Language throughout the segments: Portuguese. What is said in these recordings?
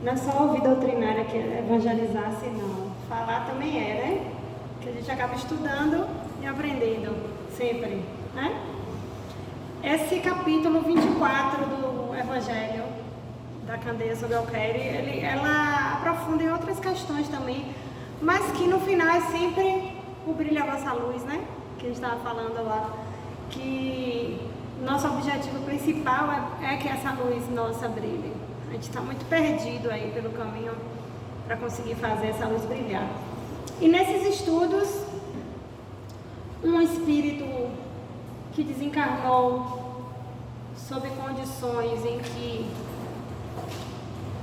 Não é só ouvir doutrinária que evangelizasse, não. Falar também é, né? Que a gente acaba estudando e aprendendo, sempre, né? Esse capítulo 24 do Evangelho da Candeia sobre Alquere, ela aprofunda em outras questões também, mas que no final é sempre o brilho da vossa luz, né? Que a gente estava falando lá, que nosso objetivo principal é que essa luz nossa brilhe. A gente está muito perdido aí pelo caminho para conseguir fazer essa luz brilhar. E nesses estudos, um espírito que desencarnou sob condições em que,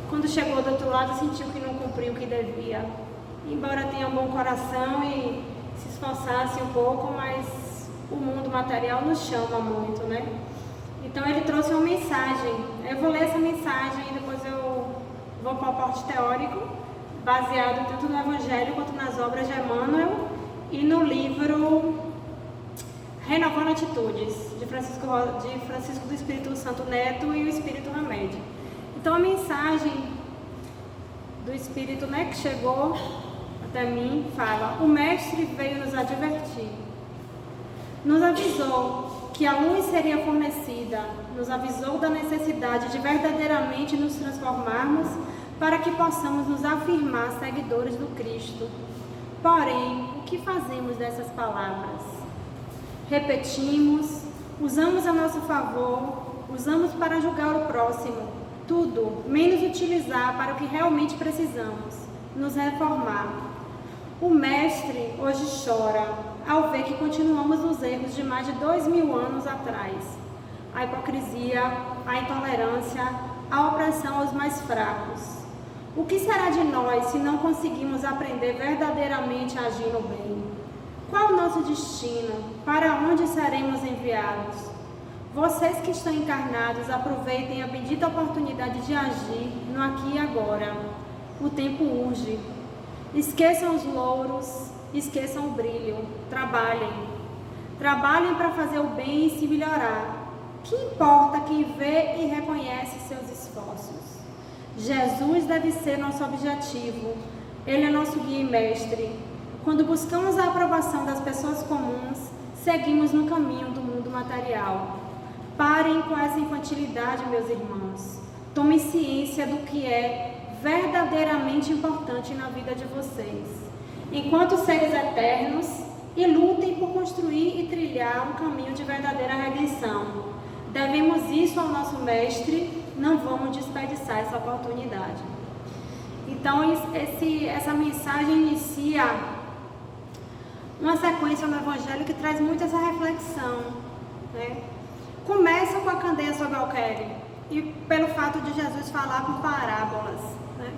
quando chegou do outro lado, sentiu que não cumpriu o que devia. Embora tenha um bom coração e se esforçasse um pouco, mas o mundo material nos chama muito, né? Então ele trouxe uma mensagem. Eu vou ler essa mensagem e depois eu vou para o aporte teórico, baseado tanto no Evangelho quanto nas obras de Emmanuel e no livro Renovando Atitudes, de Francisco do Espírito Santo Neto e o Espírito Hamed. Então a mensagem do Espírito, né, que chegou até mim, fala: o Mestre veio nos advertir, nos avisou que a luz seria fornecida, nos avisou da necessidade de verdadeiramente nos transformarmos para que possamos nos afirmar seguidores do Cristo. Porém, o que fazemos dessas palavras? Repetimos, usamos a nosso favor, usamos para julgar o próximo, tudo menos utilizar para o que realmente precisamos, nos reformar. O Mestre hoje chora ao ver que continuamos nos erros de mais de 2000 anos atrás. A hipocrisia, a intolerância, a opressão aos mais fracos. O que será de nós se não conseguimos aprender verdadeiramente a agir no bem? Qual o nosso destino? Para onde seremos enviados? Vocês que estão encarnados, aproveitem a bendita oportunidade de agir no aqui e agora. O tempo urge. Esqueçam os louros, esqueçam o brilho. Trabalhem. Trabalhem para fazer o bem e se melhorar. Que importa quem vê e reconhece seus esforços? Jesus deve ser nosso objetivo. Ele é nosso guia e mestre. Quando buscamos a aprovação das pessoas comuns, seguimos no caminho do mundo material. Parem com essa infantilidade, meus irmãos. Tomem ciência do que é verdadeiramente importante na vida de vocês, enquanto seres eternos, e lutem por construir e trilhar um caminho de verdadeira redenção. Devemos isso ao nosso Mestre, não vamos desperdiçar essa oportunidade. Então, essa mensagem inicia uma sequência no Evangelho que traz muito essa reflexão, né? Começa com a candeia sobre Alquere, e pelo fato de Jesus falar por parábolas, né?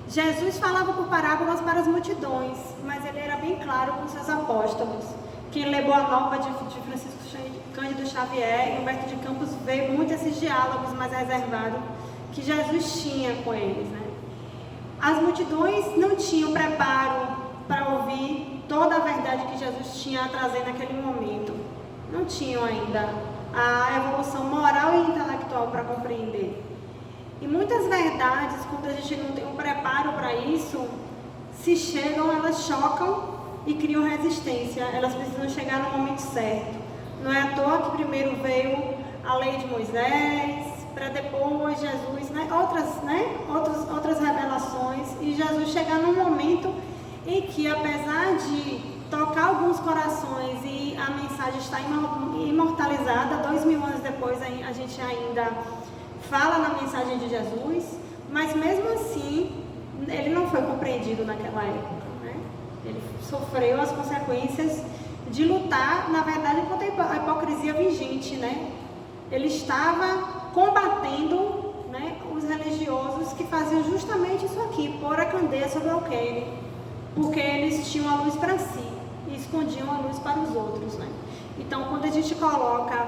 Jesus falava por parábolas para as multidões, mas ele era bem claro com seus apóstolos. Quem leu a nova de Francisco Cândido Xavier e Humberto de Campos vê muito esses diálogos mais reservados que Jesus tinha com eles, né? As multidões não tinham preparo para ouvir toda a verdade que Jesus tinha a trazer naquele momento. Não tinham ainda a evolução moral e intelectual para compreender. E muitas verdades, quando a gente não tem um preparo para isso, se chegam, elas chocam e criam resistência. Elas precisam chegar no momento certo. Não é à toa que primeiro veio a lei de Moisés, para depois Jesus, outras revelações, e Jesus chegar num momento em que, apesar de tocar alguns corações e a mensagem está imortalizada, 2000 anos depois a gente ainda fala na mensagem de Jesus, mas mesmo assim ele não foi compreendido naquela época, né? Ele sofreu as consequências de lutar, na verdade, contra a hipocrisia vigente, né? Ele estava combatendo, né, os religiosos que faziam justamente isso aqui, pôr a candeia sobre o alqueire, porque eles tinham a luz para si e escondiam a luz para os outros, né? Então, quando a gente coloca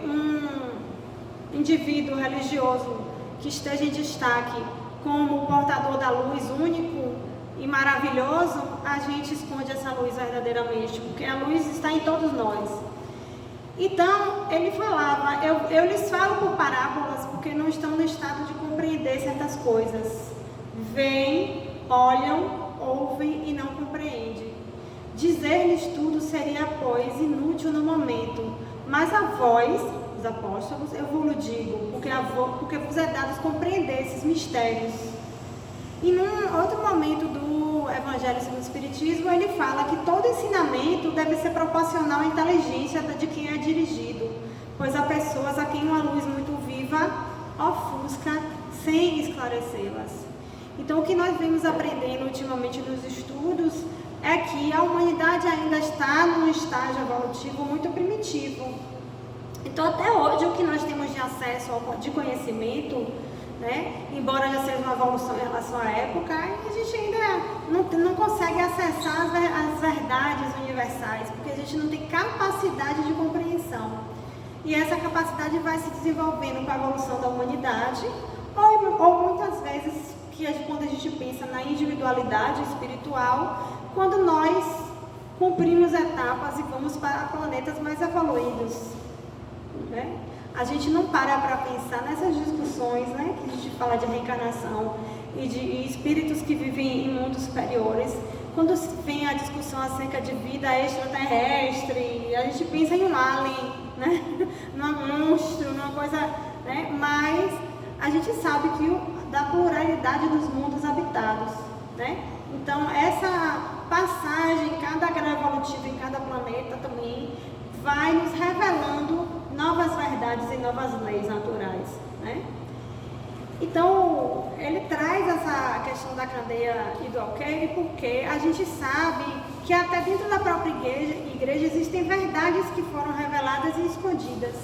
um indivíduo religioso que esteja em destaque como o portador da luz único e maravilhoso, a gente esconde essa luz verdadeiramente, porque a luz está em todos nós. Então, ele falava, eu lhes falo por parábolas porque não estão no estado de compreender certas coisas. Veem, olham, ouvem e não compreendem. Dizer-lhes tudo seria, pois, inútil no momento. Mas a vós, os apóstolos, eu vos digo, porque vos é dado compreender esses mistérios. E num outro momento do Evangelho segundo o Espiritismo, ele fala que todo ensinamento deve ser proporcional à inteligência de quem é dirigido, pois há pessoas a quem uma luz muito viva ofusca sem esclarecê-las. Então, o que nós vemos aprendendo ultimamente nos estudos é que a humanidade ainda está num estágio evolutivo muito primitivo. Então, até hoje, o que nós temos de acesso de conhecimento, né, embora já seja uma evolução em relação à época, a gente ainda não consegue acessar as verdades universais, porque a gente não tem capacidade de compreensão. E essa capacidade vai se desenvolvendo com a evolução da humanidade, ou muitas vezes, quando a gente pensa na individualidade espiritual, quando nós cumprimos etapas e vamos para planetas mais evoluídos, né? A gente não para pensar nessas discussões, né, que a gente fala de reencarnação e de espíritos que vivem em mundos superiores. Quando vem a discussão acerca de vida extraterrestre, a gente pensa em um alien, né, num monstro, numa coisa, né, mas a gente sabe da pluralidade dos mundos habitados, né? Então, essa passagem, cada grau evolutivo em cada planeta também vai nos revelando novas verdades e novas leis naturais, né? Então, ele traz essa questão da candeia e do alqueire porque a gente sabe que até dentro da própria igreja existem verdades que foram reveladas e escondidas.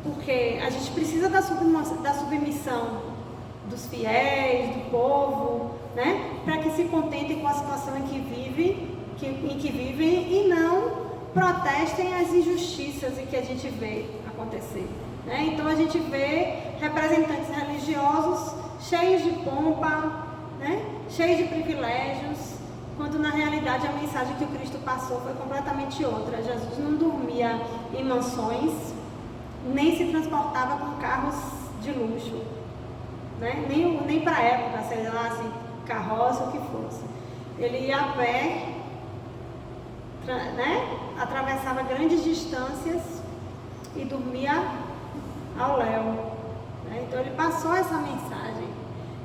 Porque a gente precisa da submissão dos fiéis, do povo, né? Para que se contentem com a situação em que vivem e não protestem as injustiças que a gente vê acontecer, né? Então a gente vê representantes religiosos cheios de pompa, né? Cheios de privilégios, quando na realidade a mensagem que o Cristo passou foi completamente outra. Jesus não dormia em mansões, nem se transportava com carros de luxo, né? Nem para a época, sei lá, assim, carroça ou o que fosse. Ele ia a pé, né? Atravessava grandes distâncias e dormia ao léu, né? Então ele passou essa mensagem.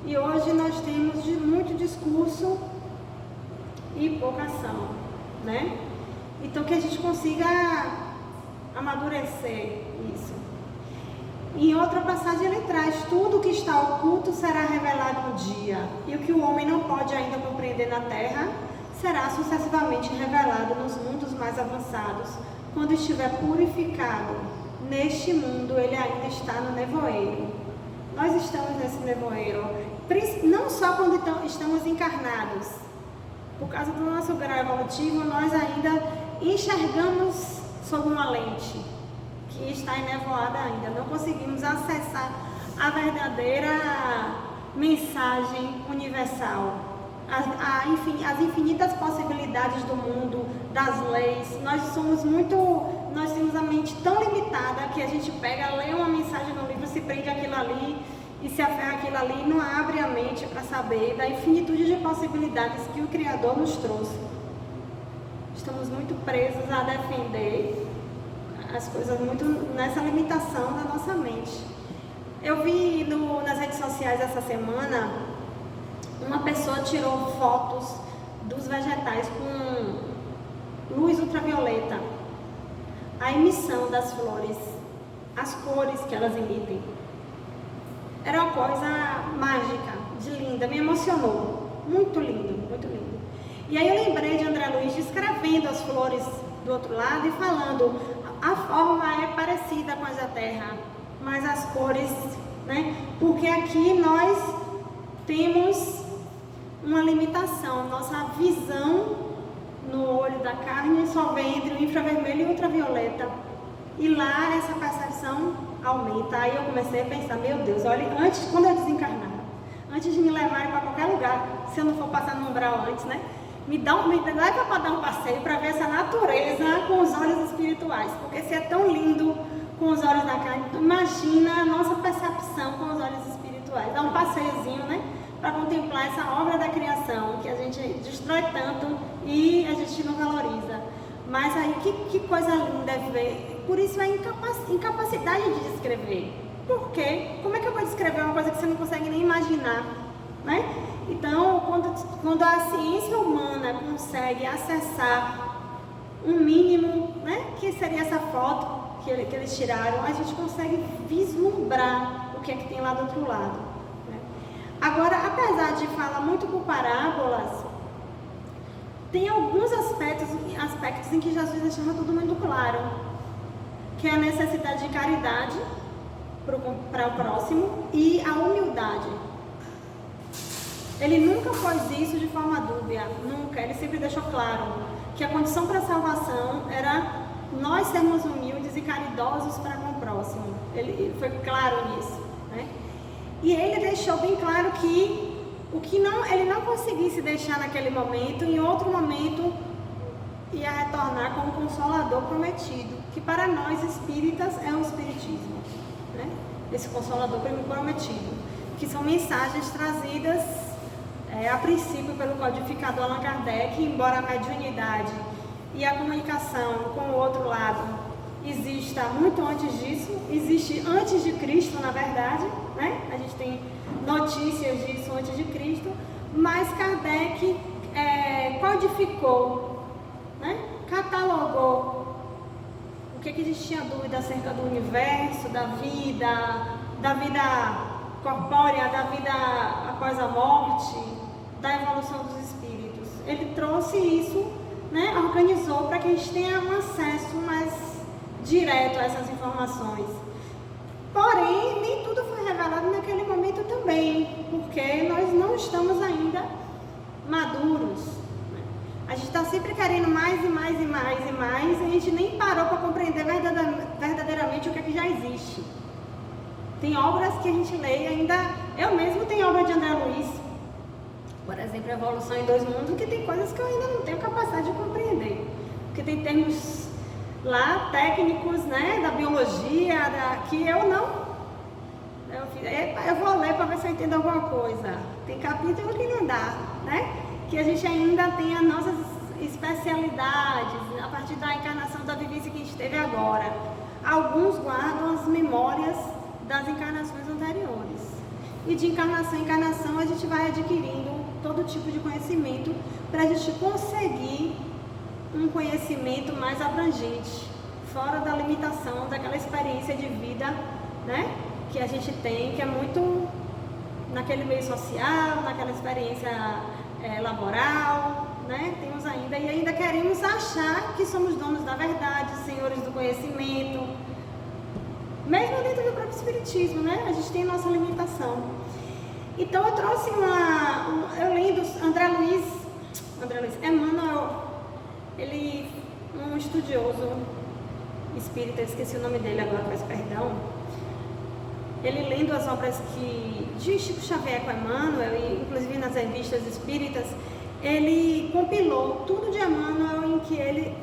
E hoje nós temos muito discurso e pouca ação, né? Então que a gente consiga amadurecer isso. Em outra passagem ele traz: tudo que está oculto será revelado um dia, e o que o homem não pode ainda compreender na terra será sucessivamente revelado nos mundos mais avançados. Quando estiver purificado neste mundo, ele ainda está no nevoeiro. Nós estamos nesse nevoeiro, não só quando estamos encarnados. Por causa do nosso grau evolutivo, nós ainda enxergamos sob uma lente que está enevoada ainda. Não conseguimos acessar a verdadeira mensagem universal. As infinitas possibilidades do mundo, das leis. Nós temos a mente tão limitada que a gente pega, lê uma mensagem no livro, se prende aquilo ali e se aferra aquilo ali e não abre a mente para saber da infinitude de possibilidades que o Criador nos trouxe. Estamos muito presos a defender as coisas muito nessa limitação da nossa mente. Eu vi nas redes sociais essa semana, uma pessoa tirou fotos dos vegetais com luz ultravioleta, a emissão das flores, as cores que elas emitem. Era uma coisa mágica, de linda, me emocionou. Muito lindo, muito lindo. E aí eu lembrei de André Luiz descrevendo as flores do outro lado e falando: a forma é parecida com as da Terra, mas as cores, né? Porque aqui nós temos uma limitação, nossa visão no olho da carne só vê entre o infravermelho e o ultravioleta. E lá essa percepção aumenta. Aí eu comecei a pensar: meu Deus, olha, quando eu desencarnar, antes de me levarem para qualquer lugar, se eu não for passar no umbral antes, né? Me leva para dar um passeio para ver essa natureza beleza com os olhos espirituais, porque se é tão lindo com os olhos da carne, imagina a nossa percepção com os olhos espirituais. Dá um passeiozinho, né, para contemplar essa obra da criação que a gente destrói tanto e a gente não valoriza. Mas aí que coisa linda é ver. Por isso a incapacidade de descrever. Por quê? Como é que eu vou descrever uma coisa que você não consegue nem imaginar, né? Então, quando a ciência humana consegue acessar um mínimo, né, que seria essa foto que eles tiraram, a gente consegue vislumbrar o que é que tem lá do outro lado, né? Agora, apesar de falar muito por parábolas, tem alguns aspectos em que Jesus deixava tudo muito claro, que é a necessidade de caridade para o próximo e a humildade. Ele nunca fez isso de forma dúbia, nunca. Ele sempre deixou claro que a condição para a salvação era nós sermos humildes e caridosos para com o próximo. Ele foi claro nisso, né? E ele deixou bem claro que o que ele não conseguisse deixar naquele momento, em outro momento ia retornar como Consolador prometido, que para nós espíritas é o Espiritismo, né? Esse Consolador prometido, que são mensagens trazidas a princípio pelo codificador Allan Kardec, embora a mediunidade e a comunicação com o outro lado exista muito antes disso, existe antes de Cristo, na verdade, né? A gente tem notícias disso antes de Cristo, mas Kardec codificou, né? Catalogou o que a gente tinha dúvida acerca do universo, da vida corpórea, da vida após a morte, da evolução dos espíritos. Ele trouxe isso, né? Organizou para que a gente tenha um acesso mais direto a essas informações. Porém, nem tudo foi revelado naquele momento também, porque nós não estamos ainda maduros. A gente está sempre querendo mais e mais e mais e mais, e a gente nem parou para compreender verdadeiramente o que é que já existe. Tem obras que a gente lê ainda, eu mesmo tenho obra de André Luiz, por exemplo, Evolução em Dois Mundos, que tem coisas que eu ainda não tenho capacidade de compreender, porque tem termos lá técnicos, né, da biologia, que eu não. Eu vou ler para ver se eu entendo alguma coisa. Tem capítulo que não dá, né? Que a gente ainda tem as nossas especialidades a partir da encarnação da vivência que a gente teve agora. Alguns guardam as memórias das encarnações anteriores. E de encarnação em encarnação a gente vai adquirindo todo tipo de conhecimento para a gente conseguir um conhecimento mais abrangente, fora da limitação daquela experiência de vida, né, que a gente tem, que é muito naquele meio social, naquela experiência laboral, né? Temos ainda, e ainda queremos achar que somos donos da verdade, senhores do conhecimento, mesmo dentro do próprio Espiritismo, né? A gente tem nossa limitação. Então eu trouxe eu lendo André Luiz, Emmanuel, ele, um estudioso espírita, esqueci o nome dele agora, peço perdão. Ele lendo as obras de Chico Xavier com Emmanuel, e inclusive nas revistas espíritas, ele compilou tudo de Emmanuel em que ele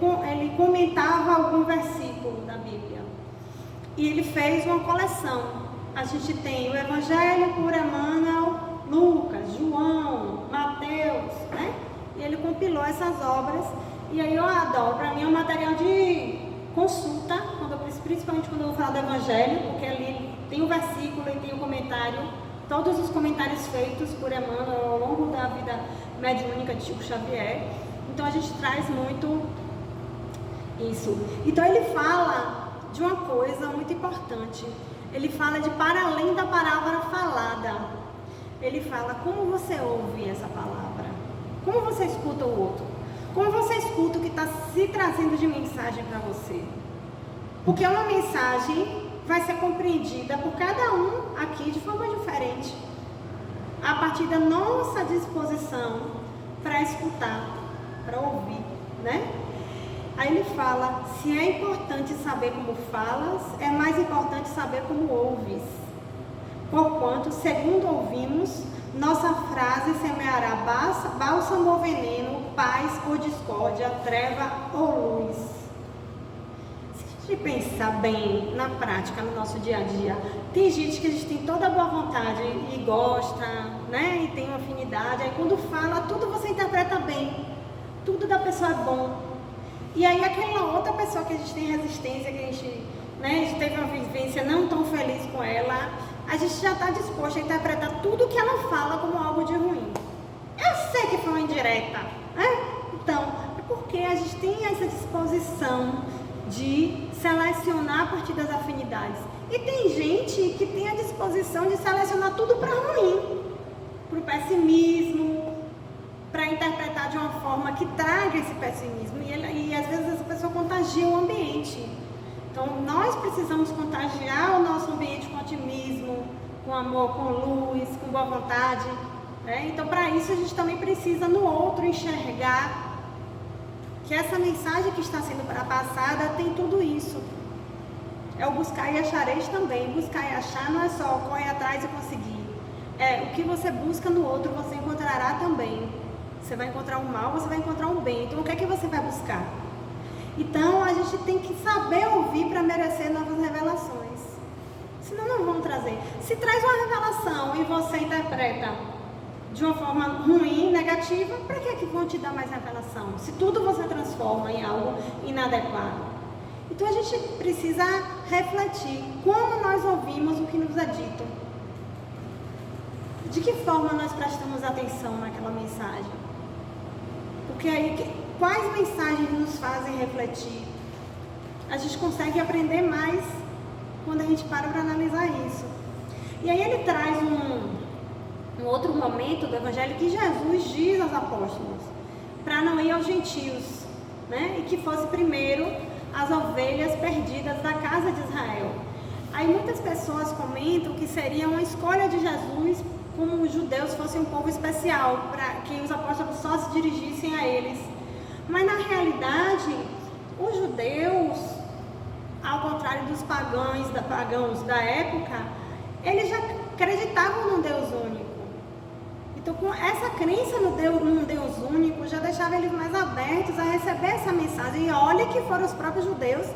comentava algum versículo da Bíblia. E ele fez uma coleção. A gente tem o Evangelho por Emmanuel, Lucas, João, Mateus, né? E ele compilou essas obras. E aí eu adoro, para mim é um material de consulta, principalmente quando eu vou falar do Evangelho, porque ali tem o versículo e tem o comentário, todos os comentários feitos por Emmanuel ao longo da vida mediúnica de Chico Xavier. Então a gente traz muito isso. Então ele fala de uma coisa muito importante. Ele fala de para além da palavra falada. Ele fala como você ouve essa palavra, como você escuta o outro, como você escuta o que está se trazendo de mensagem para você. Porque uma mensagem vai ser compreendida por cada um aqui de forma diferente, a partir da nossa disposição para escutar, para ouvir, né? Aí ele fala, se é importante saber como falas, é mais importante saber como ouves. Porquanto, segundo ouvimos, nossa frase semeará bálsamo ou veneno, paz ou discórdia, treva ou luz. de pensar bem na prática, no nosso dia a dia. Tem gente que a gente tem toda a boa vontade e gosta, né? E tem uma afinidade. Aí quando fala, tudo você interpreta bem. Tudo da pessoa é bom. E aí aquela outra pessoa que a gente tem resistência, que a gente teve uma vivência não tão feliz com ela, a gente já está disposto a interpretar tudo que ela fala como algo de ruim. Eu sei que foi uma indireta, né? Então, é porque a gente tem essa disposição de selecionar a partir das afinidades. E tem gente que tem a disposição de selecionar tudo para ruim, para o pessimismo, para interpretar de uma forma que traga esse pessimismo. E às vezes essa pessoa contagia o ambiente. Então nós precisamos contagiar o nosso ambiente com otimismo, com amor, com luz, com boa vontade, né? Então para isso a gente também precisa no outro enxergar que essa mensagem que está sendo passada tem tudo isso. É o buscar e achareis também. Buscar e achar não é só correr atrás e conseguir. É o que você busca no outro você encontrará também. Você vai encontrar o mal, você vai encontrar o bem. Então o que é que você vai buscar? Então a gente tem que saber ouvir para merecer novas revelações. Senão não vão trazer. Se traz uma revelação e você interpreta de uma forma ruim, negativa, para que vão te dar mais revelação? Se tudo você transforma em algo inadequado. Então a gente precisa refletir como nós ouvimos o que nos é dito. De que forma nós prestamos atenção naquela mensagem? Porque aí, quais mensagens nos fazem refletir? A gente consegue aprender mais quando a gente para analisar isso. E aí ele traz um outro momento do Evangelho que Jesus diz aos apóstolos para não ir aos gentios, né? E que fosse primeiro as ovelhas perdidas da casa de Israel. Aí muitas pessoas comentam que seria uma escolha de Jesus como os judeus fossem um povo especial, para que os apóstolos só se dirigissem a eles. Mas na realidade, os judeus, ao contrário dos pagãos da época, eles já acreditavam num Deus único. Então, com essa crença num Deus único, já deixava eles mais abertos a receber essa mensagem. E olha que foram os próprios judeus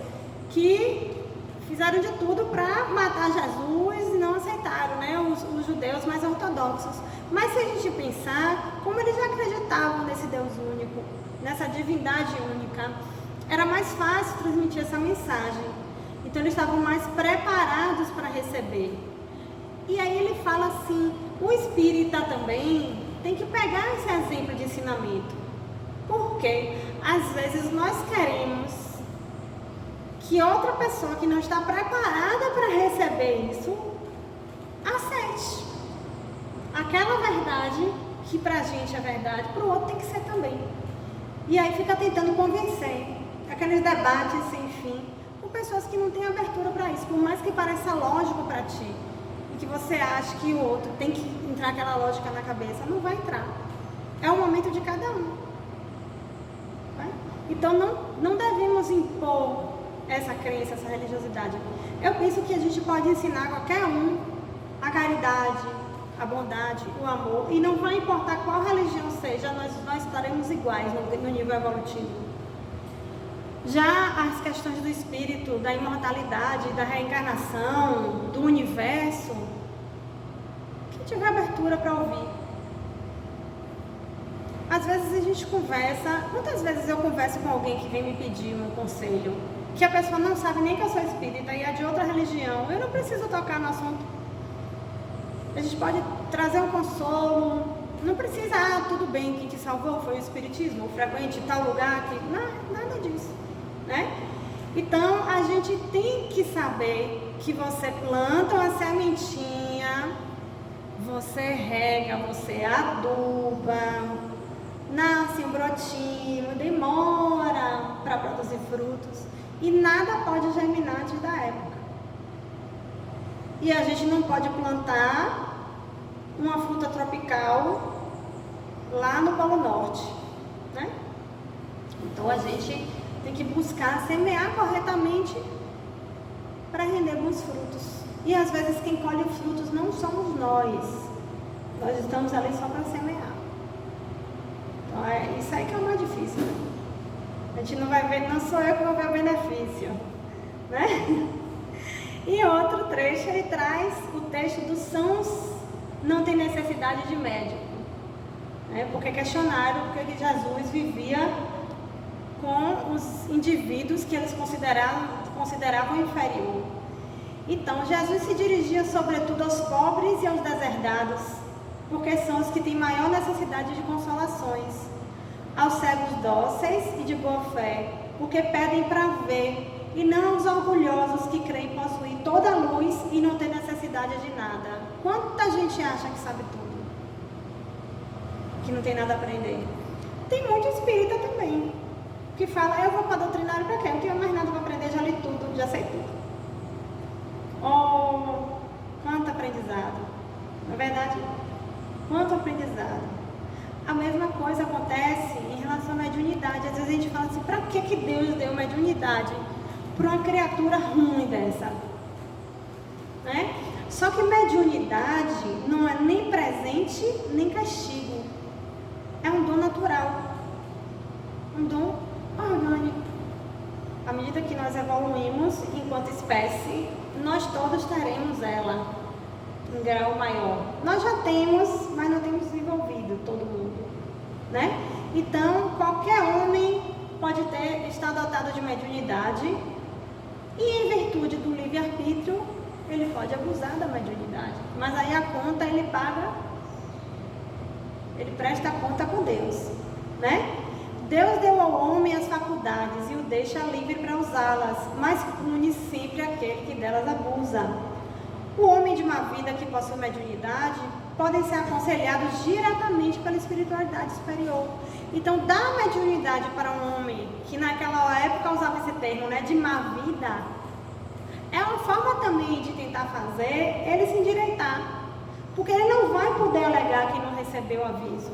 que fizeram de tudo para matar Jesus e não aceitaram, né, os judeus mais ortodoxos. Mas se a gente pensar, como eles já acreditavam nesse Deus único, nessa divindade única, era mais fácil transmitir essa mensagem. Então eles estavam mais preparados para receber. E aí ele fala assim, o espírita também tem que pegar esse exemplo de ensinamento. Porque às vezes nós queremos que outra pessoa que não está preparada para receber isso, aceite. Aquela verdade que para a gente é verdade, para o outro tem que ser também. E aí fica tentando convencer. Aqueles debates sem fim, com pessoas que não têm abertura para isso. Por mais que pareça lógico para ti, e que você acha que o outro tem que entrar aquela lógica na cabeça, não vai entrar. É o momento de cada um. Tá? Então não devemos impor essa crença, essa religiosidade. Eu penso que a gente pode ensinar a qualquer um a caridade, a bondade, o amor, e não vai importar qual religião seja, nós estaremos iguais no nível evolutivo. Já as questões do espírito, da imortalidade, da reencarnação, do universo, quem tiver abertura para ouvir. Às vezes a gente conversa, muitas vezes eu converso com alguém que vem me pedir um conselho, que a pessoa não sabe nem que eu sou espírita e é de outra religião, eu não preciso tocar no assunto. A gente pode trazer um consolo, não precisa, tudo bem, quem te salvou foi o espiritismo, frequente tal lugar, nada disso, né? Então, a gente tem que saber que você planta uma sementinha, você rega, você aduba, nasce um brotinho, demora para produzir frutos. E nada pode germinar antes da época. E a gente não pode plantar uma fruta tropical lá no Polo Norte, né? Então a gente tem que buscar semear corretamente para render bons frutos. E às vezes quem colhe os frutos não somos nós. Nós estamos ali só para semear. Então é isso aí que é o mais difícil, né? A gente não vai ver, não sou eu que vou ver o benefício, né? E outro trecho, ele traz o texto dos sãos não tem necessidade de médico, né? Porque questionaram porque Jesus vivia com os indivíduos que eles consideravam inferior. Então, Jesus se dirigia sobretudo aos pobres e aos deserdados, porque são os que têm maior necessidade de consolações, aos cegos dóceis e de boa fé, porque pedem para ver, e não aos orgulhosos que creem possuir toda a luz e não ter necessidade de nada. Quanta gente acha que sabe tudo, que não tem nada a aprender? Tem muito espírita também, que fala, eu vou para doutrinário para quê? Eu não tenho mais nada para aprender, já li tudo, já sei tudo. Oh, quanto aprendizado! Não é verdade? Quanto aprendizado! A mesma coisa acontece em relação à mediunidade. Às vezes a gente fala assim, para que Deus deu mediunidade para uma criatura ruim dessa? Né? Só que mediunidade não é nem presente, nem castigo. É um dom natural. Um dom orgânico. À medida que nós evoluímos enquanto espécie, nós todos teremos ela em grau maior. Nós já temos, mas não temos desenvolvido todo mundo, né? Então, qualquer homem pode estar dotado de mediunidade e, em virtude do livre-arbítrio, ele pode abusar da mediunidade. Mas aí a conta ele paga, ele presta a conta com Deus, né? Deus deu ao homem as faculdades e o deixa livre para usá-las, mas pune sempre aquele que delas abusa. O homem de má vida que possui mediunidade podem ser aconselhados diretamente pela espiritualidade superior. Então, dar mediunidade para um homem que naquela época usava esse termo, né, de má vida, é uma forma também de tentar fazer ele se endireitar, porque ele não vai poder alegar que não recebeu aviso,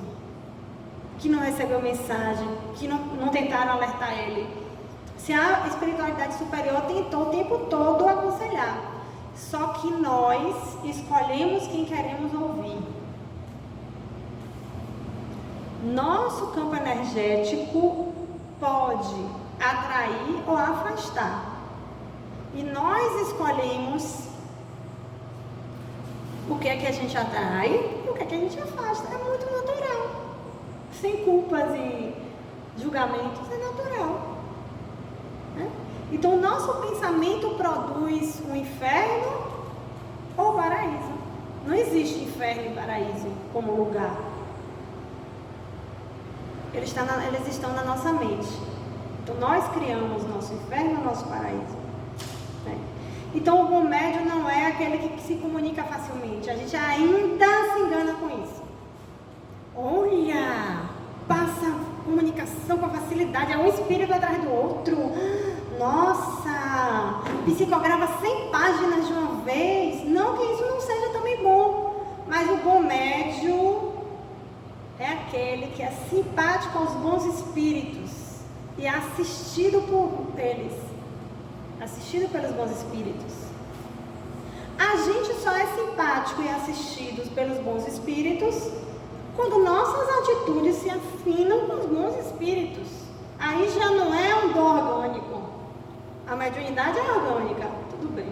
que não recebeu mensagem, que não tentaram alertar ele. Se a espiritualidade superior tentou o tempo todo aconselhar, só que nós escolhemos quem queremos ouvir. Nosso campo energético pode atrair ou afastar, e nós escolhemos o que é que a gente atrai e o que é que a gente afasta. É muito natural, sem culpas e julgamentos, é natural, né? Então, o nosso pensamento produz um inferno ou paraíso. Não existe inferno e paraíso como lugar. Eles estão na nossa mente. Então, nós criamos nosso inferno e nosso paraíso, né? Então, o bom médium não é aquele que se comunica facilmente. A gente ainda se engana com isso. Olha, passa comunicação com facilidade, é um espírito atrás do outro. Nossa, psicografa 100 páginas de uma vez. Não que isso não seja também bom, mas o bom médium é aquele que é simpático aos bons espíritos e é assistido por eles, assistido pelos bons espíritos. A gente só é simpático e assistido pelos bons espíritos quando nossas atitudes se afinam com os bons espíritos. Aí já não é um dom orgânico. A mediunidade é orgânica, tudo bem.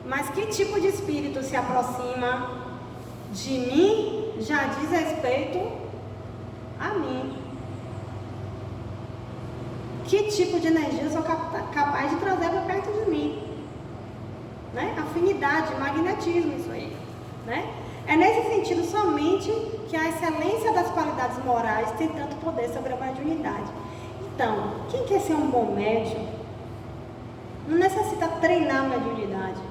Mas que tipo de espírito se aproxima de mim já diz respeito a mim. Que tipo de energia eu sou capaz de trazer para perto de mim, né? Afinidade, magnetismo, isso aí, né? É nesse sentido somente que a excelência das qualidades morais tem tanto poder sobre a mediunidade. Então, quem quer ser um bom médium não necessita treinar a mediunidade,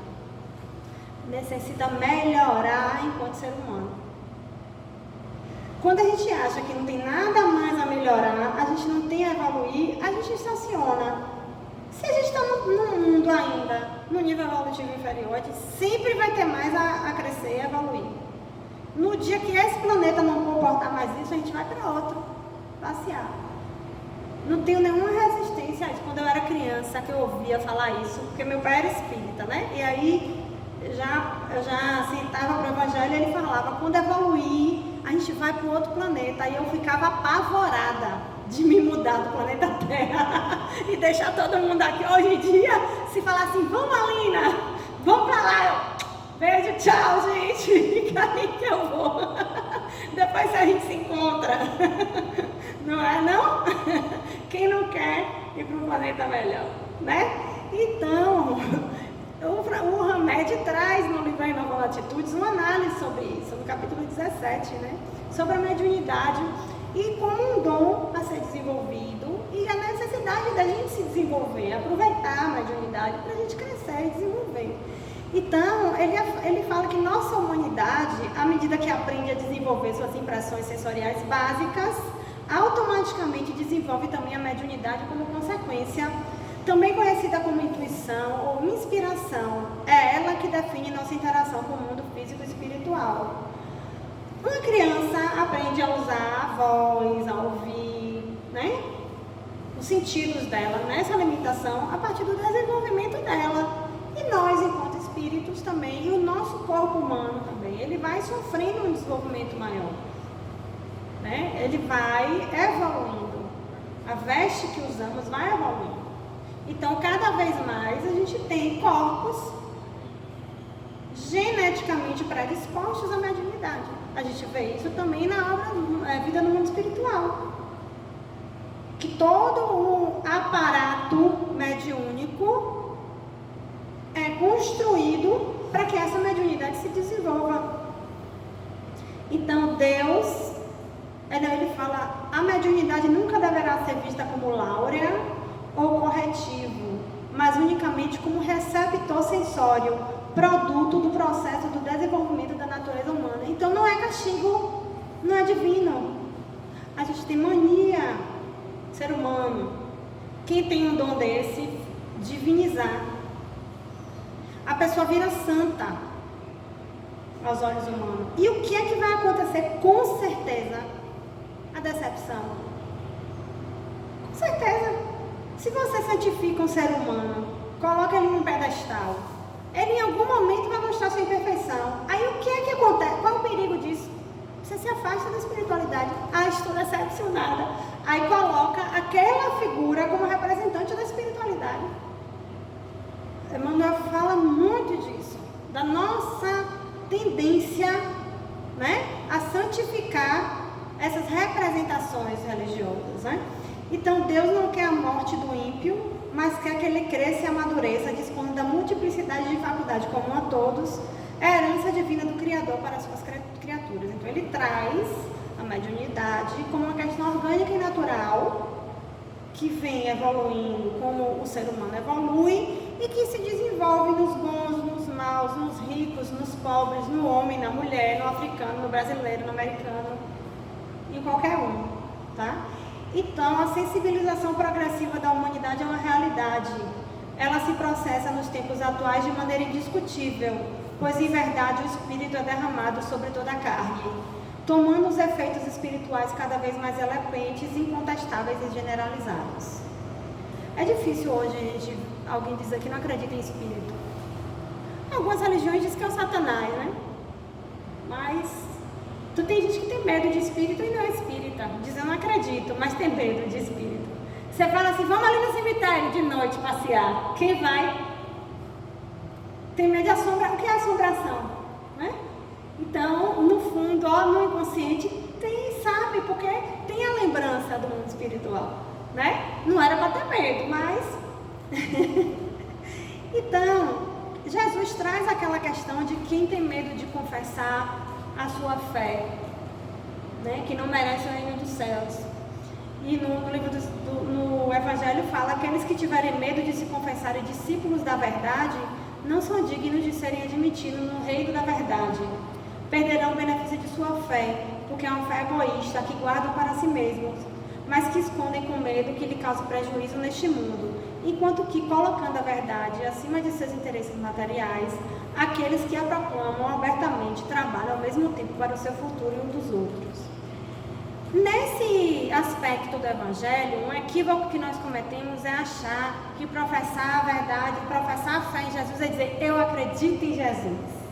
necessita melhorar enquanto ser humano. Quando a gente acha que não tem nada mais a melhorar, a gente não tem a evoluir, a gente estaciona. Se a gente está no mundo ainda, no nível evolutivo inferior, a gente sempre vai ter mais a crescer e a evoluir. No dia que esse planeta não comportar mais isso, a gente vai para outro, passear. Não tenho nenhuma resistência a isso. Quando eu era criança, que eu ouvia falar isso, porque meu pai era espírita, né? E aí, eu já sentava para o evangelho e ele falava, quando evoluir, a gente vai para outro planeta. Aí eu ficava apavorada de me mudar do planeta Terra e deixar todo mundo aqui. Hoje em dia, se falar assim, vamos Alina, vamos pra lá, beijo, tchau gente, fica aí que eu vou. Depois a gente se encontra. Não é não? Quem não quer ir para um planeta melhor, né? Então, o Hamed traz no livro Renovando Atitudes uma análise sobre isso, no capítulo 17, né? Sobre a mediunidade e como um dom a ser desenvolvido e a necessidade da gente se desenvolver, aproveitar a mediunidade para a gente crescer e desenvolver. Então, ele fala que nossa humanidade, à medida que aprende a desenvolver suas impressões sensoriais básicas, automaticamente desenvolve também a mediunidade como consequência, também conhecida como intuição ou inspiração. É ela que define nossa interação com o mundo físico e espiritual. Uma criança aprende a usar a voz, a ouvir, né? Os sentidos dela nessa limitação a partir do desenvolvimento dela. E nós, enquanto espíritos também, e o nosso corpo humano também, ele vai sofrendo um desenvolvimento maior, né? Ele vai evoluindo, a veste que usamos vai evoluindo. Então, cada vez mais a gente tem corpos geneticamente predispostos à mediunidade. A gente vê isso também na obra Vida no Mundo Espiritual, que todo o aparato mediúnico é construído para que essa mediunidade se desenvolva. Então Deus, ele fala, a mediunidade nunca deverá ser vista como láurea ou corretivo, mas unicamente como receptor sensório, produto do processo do desenvolvimento da natureza humana. Então não é castigo, não é divino. A gente tem mania, ser humano, quem tem um dom desse, divinizar. A pessoa vira santa aos olhos humanos. E o que é que vai acontecer? Com certeza, a decepção. Com certeza. Se você santifica um ser humano, coloca ele num pedestal, ele em algum momento vai mostrar sua imperfeição. Aí o que é que acontece? Qual é o perigo disso? Você se afasta da espiritualidade. Ah, estou decepcionada. Aí coloca aquela figura como representante da espiritualidade. Emmanuel fala muito disso, da nossa tendência, né, a santificar essas representações religiosas, né? Então Deus não quer a morte do ímpio, mas quer que ele cresça e amadureça, dispondo da multiplicidade de faculdade comum a todos, é a herança divina do Criador para as suas criaturas. Então ele traz a mediunidade como uma questão orgânica e natural, que vem evoluindo como o ser humano evolui e que se desenvolve nos bons, nos maus, nos ricos, nos pobres, no homem, na mulher, no africano, no brasileiro, no americano, em qualquer um, tá? Então, a sensibilização progressiva da humanidade é uma realidade. Ela se processa nos tempos atuais de maneira indiscutível, pois em verdade o Espírito é derramado sobre toda a carne, tomando os efeitos espirituais cada vez mais eloquentes, incontestáveis e generalizados. É difícil hoje, alguém dizer que não acredita em Espírito. Algumas religiões dizem que é o Satanás, né? Mas tem gente que tem medo de Espírito e não é espírita. Diz, eu não acredito, mas tem medo de Espírito. Você fala assim, vamos ali no cemitério de noite passear. Quem vai? Tem medo de assombração. O que é assombração? Né? Então, no fundo, no inconsciente, sabe, porque tem a lembrança do mundo espiritual, né? Não era para ter medo, mas... Então, Jesus traz aquela questão de quem tem medo de confessar a sua fé, né? Que não merece o reino dos céus. E no livro no Evangelho fala que aqueles que tiverem medo de se confessarem discípulos da verdade não são dignos de serem admitidos no reino da verdade. Perderão o benefício de sua fé, porque é uma fé egoísta, que guardam para si mesmos, mas que escondem com medo que lhe cause prejuízo neste mundo, enquanto que, colocando a verdade acima de seus interesses materiais, aqueles que a proclamam abertamente trabalham ao mesmo tempo para o seu futuro e um dos outros. Nesse aspecto do Evangelho, um equívoco que nós cometemos é achar que professar a verdade, professar a fé em Jesus é dizer, eu acredito em Jesus.